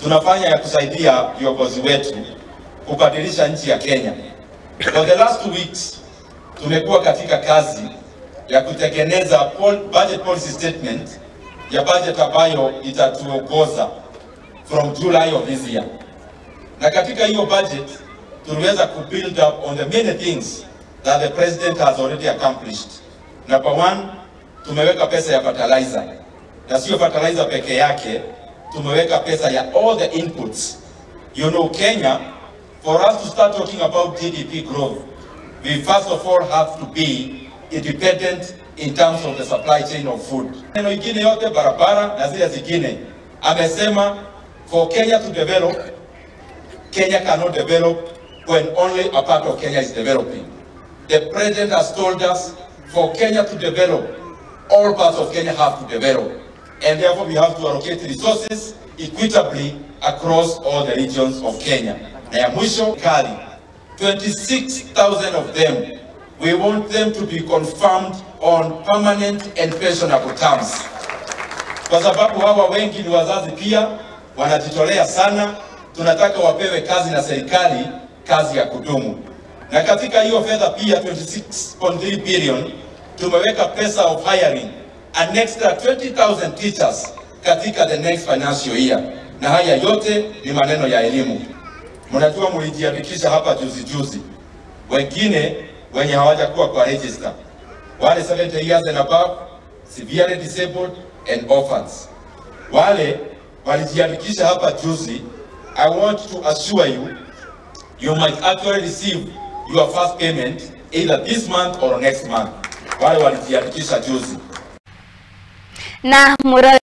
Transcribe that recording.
tunafanya ya kusaidia viongozi wetu kubadilisha nchi ya Kenya. For the last 2 weeks tumekuwa katika kazi ya kutengeneza budget policy statement ya budget ambayo itatuongoza from July of this year. Na katika hiyo budget tuliweza ku build up on the many things that the president has already accomplished. Number 1, tumeweka pesa ya fertilizer. Na sio fertilizer peke yake, tumeweka pesa ya all the inputs. You know, Kenya, for us to start talking about GDP growth, we first of all have to be independent in terms of the supply chain of food. Neno ingine yote barabara na zile zingine, amesema for Kenya to develop, Kenya cannot develop when only a part of Kenya is developing. The president has told us for Kenya to develop, all parts of Kenya have to develop. And therefore we have to allocate resources equitably across all the regions of Kenya. Na ya mwisho kali, 26,000 of them, we want them to be confirmed on permanent and pensionable terms. Kwa sababu hawa wengi ni wazazi pia, wanajitolea sana, tunataka wapewe kazi na serikali, kazi ya kudumu. Na katika hiyo fedha pia 26.3 billion, tumeweka pesa of hiring an extra 20,000 teachers katika the next financial year. Na haya yote ni maneno ya elimu. Mnajua mlijiandikisha hapa juzi. Wengine wenye hawajakuwa kwa register, wale 70 years and above, severely disabled and orphans. Wale walijiandikisha hapa juzi, I want to assure you, you might actually receive your first payment either this month or next month. Wale walijiandikisha juzi. Na murawi